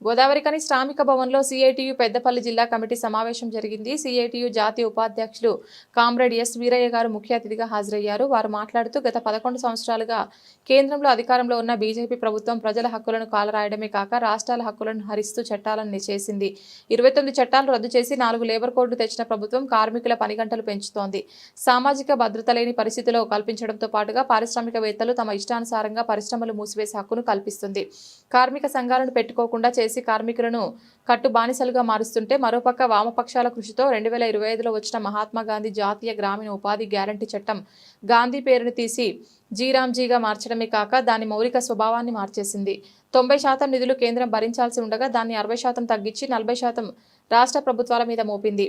గోదావరికని శ్రామిక భవన్లో సిఐటియు పెద్దపల్లి జిల్లా కమిటీ సమావేశం జరిగింది. సిఐటియు జాతీయ ఉపాధ్యక్షులు కామ్రేడ్ ఎస్ వీరయ్య గారు ముఖ్య అతిథిగా హాజరయ్యారు. వారు మాట్లాడుతూ గత 11 సంవత్సరాలుగా కేంద్రంలో అధికారంలో ఉన్న బీజేపీ ప్రభుత్వం ప్రజల హక్కులను కాలరాయడమే కాక రాష్ట్రాల హక్కులను హరిస్తూ చట్టాలను చేసింది. 29 చట్టాలు రద్దు చేసి 4 లేబర్ కోడ్లు తెచ్చిన ప్రభుత్వం కార్మికుల పని గంటలు పెంచుతోంది. సామాజిక భద్రత లేని పరిస్థితిలో కల్పించడంతో పాటుగా పారిశ్రామికవేత్తలు తమ ఇష్టానుసారంగా పరిశ్రమలు మూసివేసే హక్కును కల్పిస్తుంది. కార్మిక సంఘాలను పెట్టుకోకుండా చేసి కార్మికులను కట్టు బానిసలుగా మారుస్తుంటే మరోపక్క వామపక్షాల కృషితో 2025లో వచ్చిన మహాత్మా గాంధీ జాతీయ గ్రామీణ ఉపాధి గ్యారంటీ చట్టం గాంధీ పేరును తీసి జీరాంజీగా మార్చడమే కాక దాని మౌలిక స్వభావాన్ని మార్చేసింది. 90% నిధులు కేంద్రం భరించాల్సి ఉండగా దాన్ని 60% తగ్గించి 40% రాష్ట్ర ప్రభుత్వాల మీద మోపింది.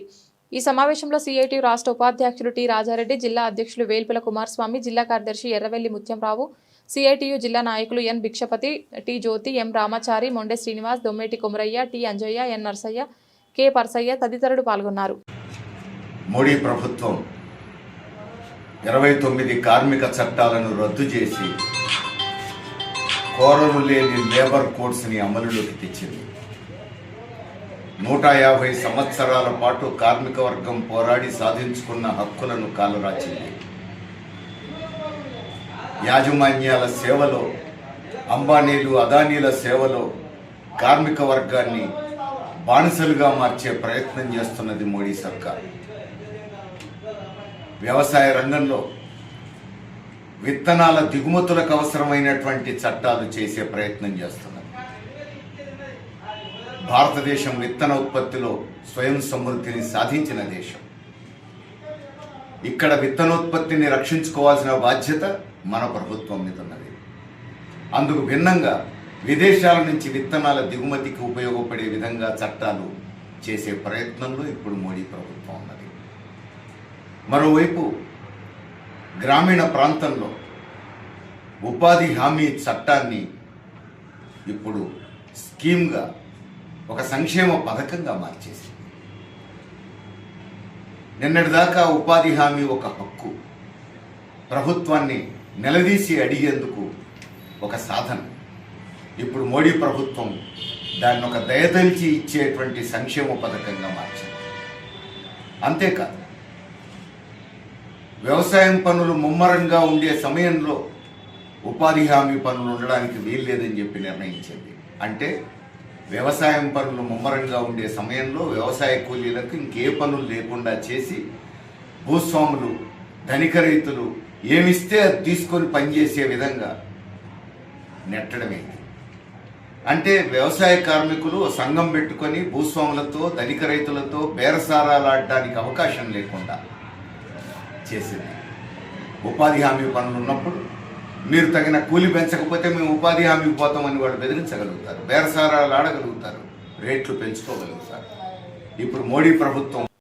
ఈ సమావేశంలో సిఐటియు రాష్ట్ర ఉపాధ్యక్షులు టి రాజారెడ్డి, జిల్లా అధ్యక్షులు వేల్పుల కుమారస్వామి, జిల్లా కార్యదర్శి ఎర్రవెల్లి ముత్యంరావు, సిఐటియు జిల్లా నాయకులు ఎన్ భిక్షపతి, టి జ్యోతి, ఎం రామాచారి, మొండె శ్రీనివాస్, దొమ్మేటి కొమరయ్య, టి అంజయ్య, ఎన్ నర్సయ్య, కె పర్సయ్య తదితరులు పాల్గొన్నారు. మోడీ ప్రభుత్వం 29 కార్మిక చట్టాలను రద్దు చేసి కోరలు లేని లేబర్ కోడ్స్ని అమలులోకి తెచ్చింది. 150 సంవత్సరాల పాటు కార్మిక వర్గం పోరాడి సాధించుకున్న హక్కులను కాలరాచింది. యాజమాన్యాల సేవలో, అంబానీలు అదానీల సేవలో కార్మిక వర్గాన్ని బానిసలుగా మార్చే ప్రయత్నం చేస్తున్నది మోడీ సర్కార్. వ్యవసాయ రంగంలో విత్తనాల దిగుమతులకు అవసరమైనటువంటి చట్టాలు చేసే ప్రయత్నం చేస్తున్నది. భారతదేశం విత్తన ఉత్పత్తిలో స్వయం సమృద్ధిని సాధించిన దేశం. ఇక్కడ విత్తనోత్పత్తిని రక్షించుకోవాల్సిన బాధ్యత మన ప్రభుత్వం మీద ఉన్నది. అందుకు భిన్నంగా విదేశాల నుంచి విత్తనాల దిగుమతికి ఉపయోగపడే విధంగా చట్టాలు చేసే ప్రయత్నంలో ఇప్పుడు మోడీ ప్రభుత్వం ఉన్నది. మరోవైపు గ్రామీణ ప్రాంతంలో ఉపాధి హామీ చట్టాన్ని ఇప్పుడు స్కీమ్గా, ఒక సంక్షేమ పథకంగా మార్చేసింది. నిన్నటిదాకా ఉపాధి హామీ ఒక హక్కు, ప్రభుత్వాన్ని నిలదీసి అడిగేందుకు ఒక సాధన. ఇప్పుడు మోడీ ప్రభుత్వం దాన్ని ఒక దయతలిచి ఇచ్చేటువంటి సంక్షేమ పథకంగా మార్చింది. అంతేకాదు, వ్యవసాయం పనులు ముమ్మరంగా ఉండే సమయంలో ఉపాధి హామీ పనులు ఉండడానికి వీల్లేదని చెప్పి నిర్ణయించింది. అంటే వ్యవసాయం పనులు ముమ్మరంగా ఉండే సమయంలో వ్యవసాయ కూలీలకు ఇంకే పనులు లేకుండా చేసి భూస్వాములు, ధనిక రైతులు ఏమిస్తే అది తీసుకొని పనిచేసే విధంగా నెట్టడమే. అంటే వ్యవసాయ కార్మికులు సంఘం పెట్టుకొని భూస్వాములతో, ధనిక రైతులతో బేరసారాలాడడానికి అవకాశం లేకుండా చేసింది. ఉపాధి హామీ పనులు ఉన్నప్పుడు మీరు తగిన కూలి పెంచకపోతే మేము ఉపాధి హామీకి పోతామని వాళ్ళు బెదిరించగలుగుతారు, బేరసారాలు ఆడగలుగుతారు, రేట్లు పెంచుకోగలుగుతారు. ఇప్పుడు మోడీ ప్రభుత్వం